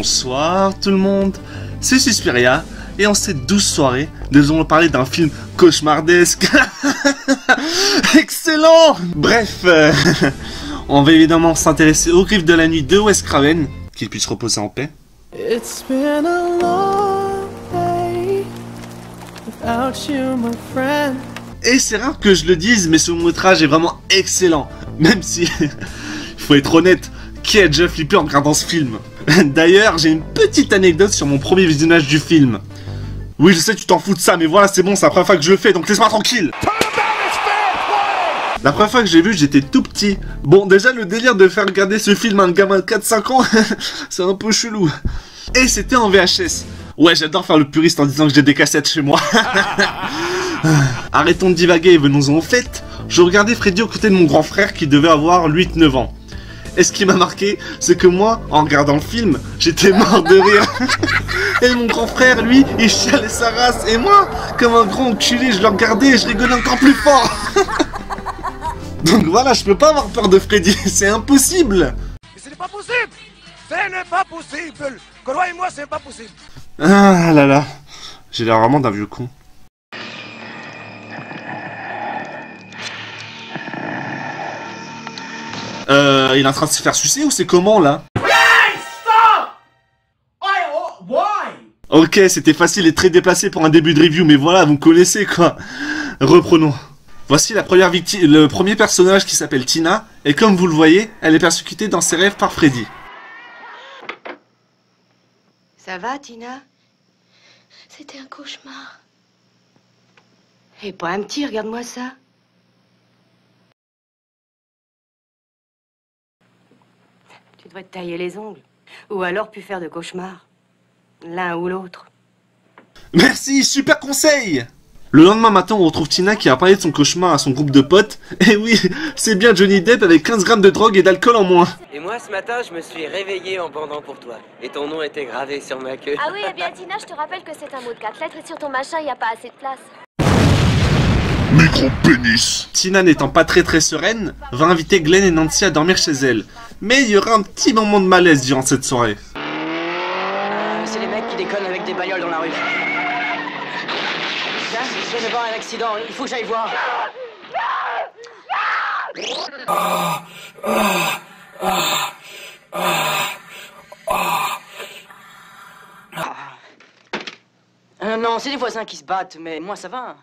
Bonsoir tout le monde, c'est Suspiria, et en cette douce soirée, nous allons parler d'un film cauchemardesque. Excellent. Bref, on va évidemment s'intéresser aux Griffes de la Nuit de Wes Craven, qu'il puisse reposer en paix. It's been a long day without you, my friend. Et c'est rare que je le dise, mais ce long-métrage est vraiment excellent. Même si, il faut être honnête, qui a déjà flippé en regardant ce film? D'ailleurs, j'ai une petite anecdote sur mon premier visionnage du film. Oui, je sais, tu t'en fous de ça, mais voilà, c'est bon, c'est la première fois que je le fais, donc laisse-moi tranquille. La première fois que j'ai vu, j'étais tout petit. Bon, déjà, le délire de faire regarder ce film à un gamin de 4-5 ans, c'est un peu chelou. Et c'était en VHS. Ouais, j'adore faire le puriste en disant que j'ai des cassettes chez moi. Arrêtons de divaguer et venons-en au fait. Je regardais Freddy aux côtés de mon grand frère qui devait avoir 8-9 ans. Et ce qui m'a marqué, c'est que moi, en regardant le film, j'étais mort de rire. Et mon grand frère, lui, il chialait sa race. Et moi, comme un grand enculé, je le regardais et je rigolais encore plus fort. Donc voilà, je peux pas avoir peur de Freddy, c'est impossible. Mais ce n'est pas possible. Ce n'est pas possible. Croyez-moi, ce n'est pas possible. Ah là là, j'ai l'air vraiment d'un vieux con. Il est en train de se faire sucer ou c'est comment là? Hey, stop! Why? Ok, c'était facile et très déplacé pour un début de review, mais voilà, vous me connaissez quoi. Reprenons. Voici la première victime, le premier personnage qui s'appelle Tina, et comme vous le voyez, elle est persécutée dans ses rêves par Freddy. Ça va, Tina? C'était un cauchemar. Et pas un petit, regarde-moi ça. Tu devrais te tailler les ongles. Ou alors plus faire de cauchemars. L'un ou l'autre. Merci, super conseil! Le lendemain matin, on retrouve Tina qui a parlé de son cauchemar à son groupe de potes. Et oui, c'est bien Johnny Depp avec 15 grammes de drogue et d'alcool en moins. Et moi, ce matin, je me suis réveillé en bandant pour toi. Et ton nom était gravé sur ma queue. Ah oui, eh bien Tina, je te rappelle que c'est un mot de 4 lettres et sur ton machin, il n'y a pas assez de place. Micro-pénis. Tina n'étant pas très sereine, va inviter Glenn et Nancy à dormir chez elle. Mais il y aura un petit moment de malaise durant cette soirée. C'est les mecs qui déconnent avec des bagnoles dans la rue. Tiens, je viens de voir un accident, il faut que j'aille voir. Non, c'est les voisins qui se battent, mais moi ça va.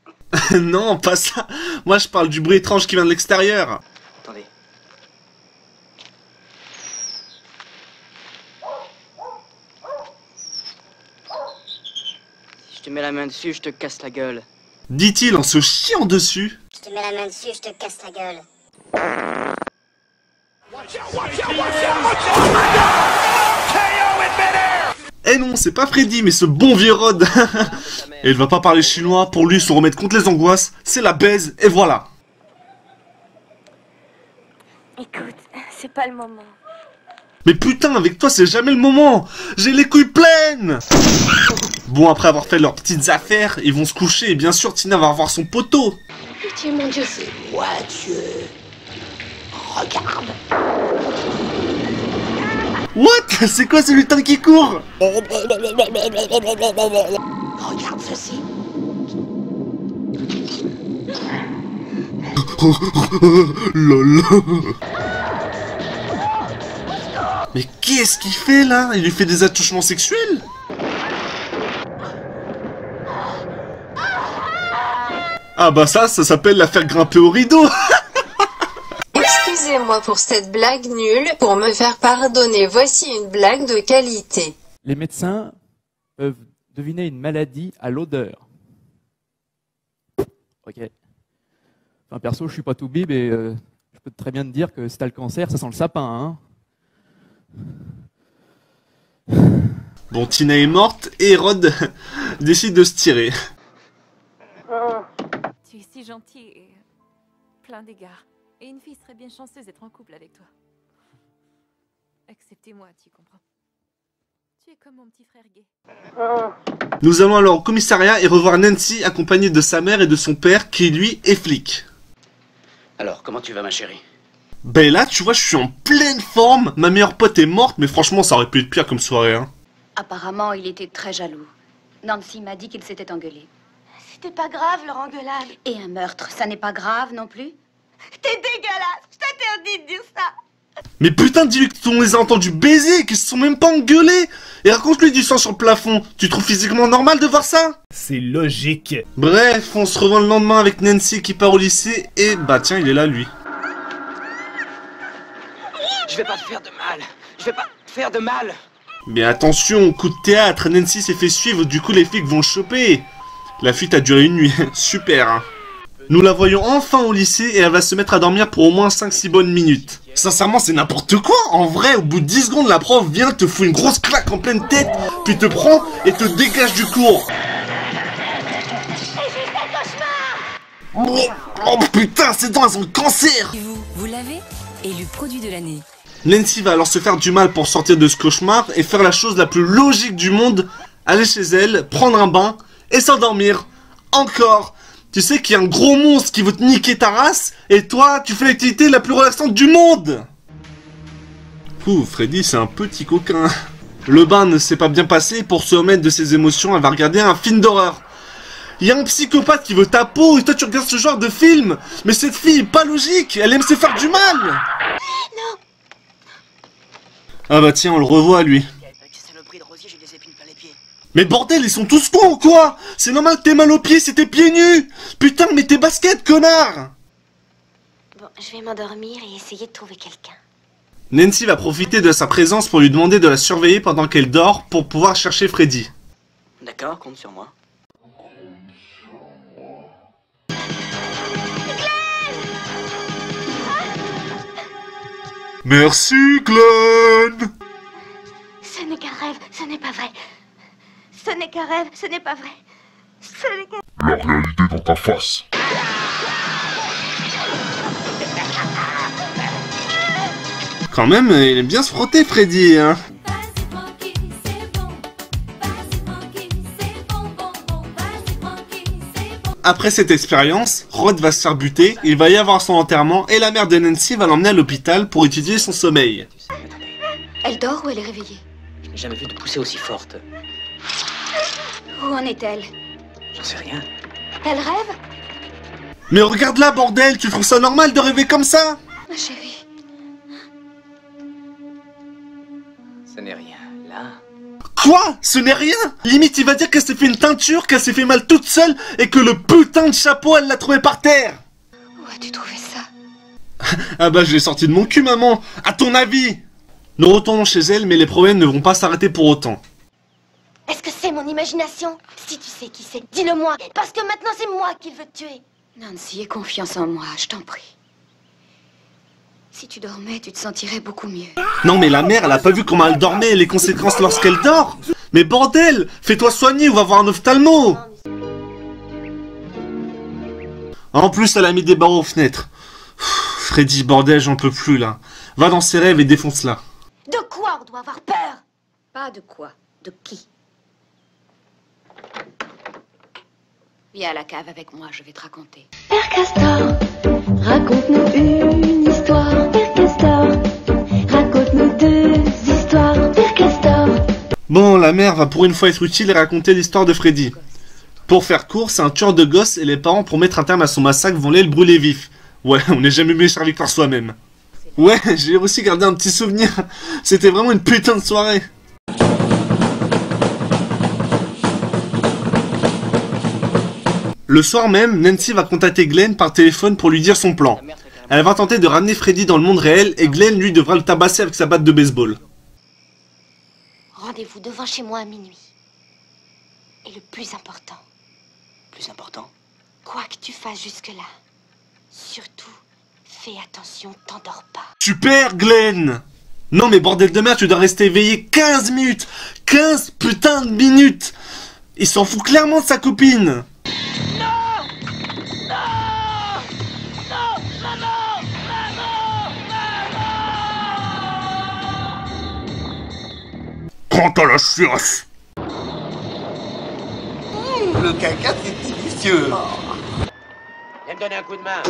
Non, pas ça. Moi je parle du bruit étrange qui vient de l'extérieur. Attendez. Si je te mets la main dessus, je te casse la gueule. Dit-il en se chiant dessus. Je te mets la main dessus, je te casse la gueule. Eh non, c'est pas Freddy, mais ce bon vieux Rod. Et il va pas parler chinois, pour lui son remède contre les angoisses, c'est la baise, et voilà. Écoute, c'est pas le moment. Mais putain, avec toi c'est jamais le moment. J'ai les couilles pleines. Bon, après avoir fait leurs petites affaires, ils vont se coucher, et bien sûr Tina va revoir son poteau. Pitié, mon Dieu. Moi, Dieu. Regarde. What? C'est quoi ce lutin qui court? Regarde ceci. Lol. Mais qu'est-ce qu'il fait là? Il lui fait des attouchements sexuels? Ah bah ça s'appelle la faire grimper au rideau. Excusez-moi pour cette blague nulle. Pour me faire pardonner, voici une blague de qualité. Les médecins peuvent deviner une maladie à l'odeur. Ok. Enfin, perso, je suis pas tout bib et je peux très bien te dire que si t'as le cancer, ça sent le sapin, hein. Bon, Tina est morte et Rod décide de se tirer. Tu es si gentil et plein d'égards. Et une fille serait bien chanceuse d'être en couple avec toi. Excepté moi, tu comprends. Tu es comme mon petit frère gay. Nous allons alors au commissariat et revoir Nancy accompagnée de sa mère et de son père qui lui est flic. Alors, comment tu vas, ma chérie? Ben là, tu vois, je suis en pleine forme. Ma meilleure pote est morte, mais franchement, ça aurait pu être pire comme soirée, hein. Apparemment, il était très jaloux. Nancy m'a dit qu'ils s'étaient engueulés. C'était pas grave, leur engueulade. Et un meurtre, ça n'est pas grave non plus? T'es dégueulasse, je t'interdis de dire ça. Mais putain, dis-lui qu'on les a entendus baiser, qu'ils se sont même pas engueulés. Et raconte-lui du sang sur le plafond. Tu trouves physiquement normal de voir ça? C'est logique. Bref, on se revoit le lendemain avec Nancy qui part au lycée et bah tiens, il est là lui. Je vais pas te faire de mal. Je vais pas te faire de mal. Mais attention, coup de théâtre, Nancy s'est fait suivre, du coup les flics vont le choper. La fuite a duré une nuit, super hein. Nous la voyons enfin au lycée et elle va se mettre à dormir pour au moins 5-6 bonnes minutes. Sincèrement c'est n'importe quoi, en vrai au bout de 10 secondes la prof vient, te fout une grosse claque en pleine tête, puis te prend et te dégage du cours. Oh putain, ces dents elles ont le cancer. Et vous l'avez élu produit de l'année. Nancy va alors se faire du mal pour sortir de ce cauchemar et faire la chose la plus logique du monde, aller chez elle, prendre un bain et s'endormir. Encore. Tu sais qu'il y a un gros monstre qui veut te niquer ta race, et toi, tu fais l'activité la plus relaxante du monde. Ouh, Freddy, c'est un petit coquin. Le bain ne s'est pas bien passé, et pour se remettre de ses émotions, elle va regarder un film d'horreur. Il y a un psychopathe qui veut ta peau, et toi tu regardes ce genre de film. Mais cette fille est pas logique, elle aime se faire du mal. Non. Ah bah tiens, on le revoit lui. Mais bordel, ils sont tous cons ou quoi? C'est normal que t'aies mal aux pieds, c'est tes pieds nus. Putain, mais tes baskets, connard. Bon, je vais m'endormir et essayer de trouver quelqu'un. Nancy va profiter de sa présence pour lui demander de la surveiller pendant qu'elle dort pour pouvoir chercher Freddy. D'accord, compte sur moi. Merci, Glenn. Ce n'est qu'un rêve, ce n'est pas vrai. Ce n'est qu'un rêve, ce n'est pas vrai. Ce n'est qu'un... La réalité dans ta face. Quand même, il aime bien se frotter, Freddy, hein. Après cette expérience, Rod va se faire buter, il va y avoir son enterrement et la mère de Nancy va l'emmener à l'hôpital pour étudier son sommeil. Elle dort ou elle est réveillée? Je n'ai jamais vu de poussée aussi forte. Où en est-elle? J'en sais rien. Elle rêve? Mais regarde-la, bordel, tu trouves ça normal de rêver comme ça? Ma chérie. Ce n'est rien, là. Quoi? Ce n'est rien? Limite, il va dire qu'elle s'est fait une teinture, qu'elle s'est fait mal toute seule et que le putain de chapeau, elle l'a trouvé par terre. Où as-tu trouvé ça? Ah bah, je l'ai sorti de mon cul, maman. À ton avis? Nous retournons chez elle, mais les problèmes ne vont pas s'arrêter pour autant. Est-ce que c'est mon imagination? Si tu sais qui c'est, dis-le-moi, parce que maintenant c'est moi qu'il veut tuer. Nancy, aie confiance en moi, je t'en prie. Si tu dormais, tu te sentirais beaucoup mieux. Non mais la mère, elle a pas vu comment elle dormait et les conséquences lorsqu'elle dort. Mais bordel, fais-toi soigner ou va voir un ophtalmo. En plus, elle a mis des barreaux aux fenêtres. Freddy, bordel, j'en peux plus là. Va dans ses rêves et défonce-la. De quoi on doit avoir peur? Pas de quoi, de qui? Viens à la cave avec moi, je vais te raconter. Père Castor, raconte-nous une histoire. Père Castor, raconte-nous deux histoires. Père Castor. Bon, la mère va pour une fois être utile et raconter l'histoire de Freddy. Pour faire court, c'est un tueur de gosses et les parents, pour mettre un terme à son massacre, vont aller le brûler vif. Ouais, on n'est jamais mieux servi que par soi-même. Ouais, j'ai aussi gardé un petit souvenir. C'était vraiment une putain de soirée. Le soir même, Nancy va contacter Glenn par téléphone pour lui dire son plan. Elle va tenter de ramener Freddy dans le monde réel et Glenn, lui, devra le tabasser avec sa batte de baseball. Rendez-vous devant chez moi à minuit. Et le plus important. Plus important? Quoi que tu fasses jusque-là, surtout, fais attention, t'endors pas. Super, Glenn! Non mais bordel de merde, tu dois rester éveillé 15 minutes! 15 putains de minutes! Il s'en fout clairement de sa copine! Quant à la chiasse! Le caca, c'est délicieux. Viens me donner un coup de main.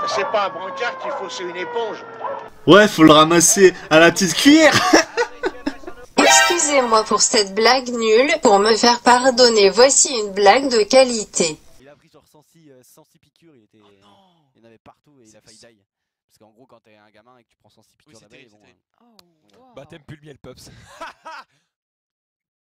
C'est pas un brancard qu'il faut, c'est une éponge. Ouais, faut le ramasser à la petite cuillère. Excusez-moi pour cette blague nulle. Pour me faire pardonner, voici une blague de qualité. Il a pris genre 106 piqûres, il y en avait partout et il a failli die. Parce qu'en gros, quand t'es un gamin et que tu prends 106 piqûres d'abeilles, Bah t'aimes plus le miel, Pops.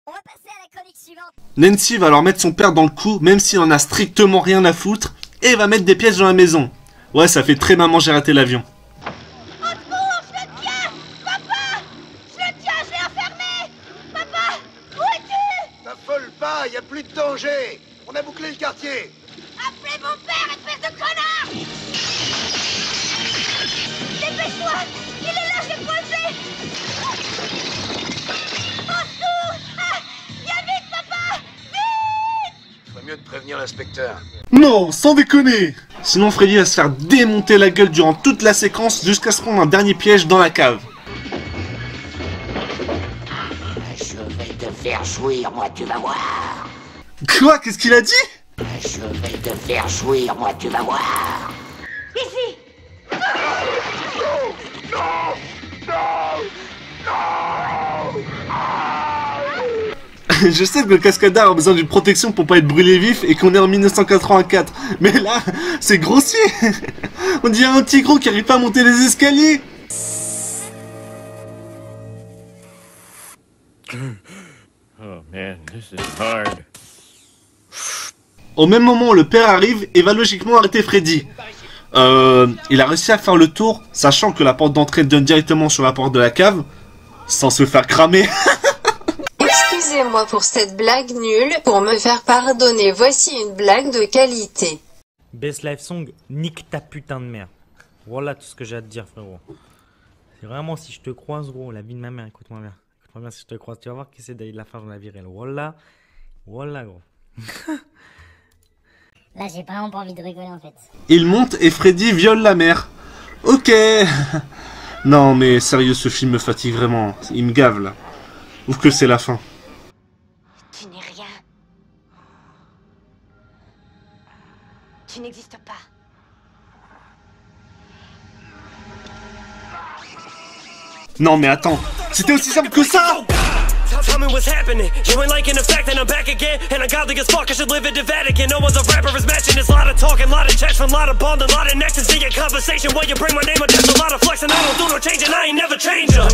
On va passer à la chronique suivante. Nancy va alors mettre son père dans le coup, même s'il en a strictement rien à foutre, et va mettre des pièges dans la maison. Ouais, ça fait très maman, j'ai raté l'avion. Au secours, je le tiens! Papa! Je le tiens, je l'ai enfermé! Papa! Où es-tu? T'affole pas, y a plus de danger. On a bouclé le quartier. Appelez mon père, espèce de connard! Dépêche-toi! Il est là, je l'ai posé! Au secours! Ah! Viens vite, papa! Vite! Ferait mieux de prévenir l'inspecteur. Non, sans déconner. Sinon Freddy va se faire démonter la gueule durant toute la séquence jusqu'à se prendre un dernier piège dans la cave. Je vais te faire jouir, moi, tu vas voir. Quoi? Qu'est-ce qu'il a dit? Je vais te faire jouir, moi, tu vas voir. Ici! Je sais que le cascadeur a besoin d'une protection pour pas être brûlé vif et qu'on est en 1984. Mais là, c'est grossier. On dirait un petit gros qui arrive pas à monter les escaliers. Oh man, this is hard. Au même moment, le père arrive et va logiquement arrêter Freddy. Il a réussi à faire le tour, sachant que la porte d'entrée donne directement sur la porte de la cave, sans se faire cramer. Excusez-moi pour cette blague nulle. Pour me faire pardonner, voici une blague de qualité. Best Life Song, nique ta putain de mère. Voilà tout ce que j'ai à te dire, frérot. C'est vraiment si je te croise, gros, la vie de ma mère, écoute-moi bien. Écoute-moi bien si je te croise, tu vas voir qu'est-ce que c'est d'aller de la fin dans la virelle. Voilà, voilà, gros. Là, j'ai vraiment pas envie de rigoler, en fait. Il monte et Freddy viole la mère. Ok. Non mais sérieux, ce film me fatigue vraiment. Il me gave là. Ouf que c'est la fin. Tu n'es rien. Tu n'existes pas. Non mais attends, c'était aussi simple que ça. Tell me what's happening. You ain't liking the fact that I'm back again. And I'm godly as fuck, I should live in the Vatican. No one's a rapper is matching. There's a lot of talking, lot of checks, a lot of bonding, a lot of nexus in your conversation. While you bring my name up, there's a lot of flexing. I don't do no changing, I ain't never changing.